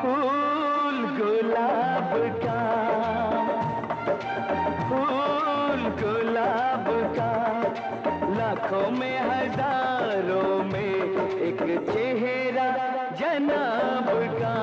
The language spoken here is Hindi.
फूल गुलाब का, फूल गुलाब का, लाखों में हजारों में एक चेहरा जनाब का।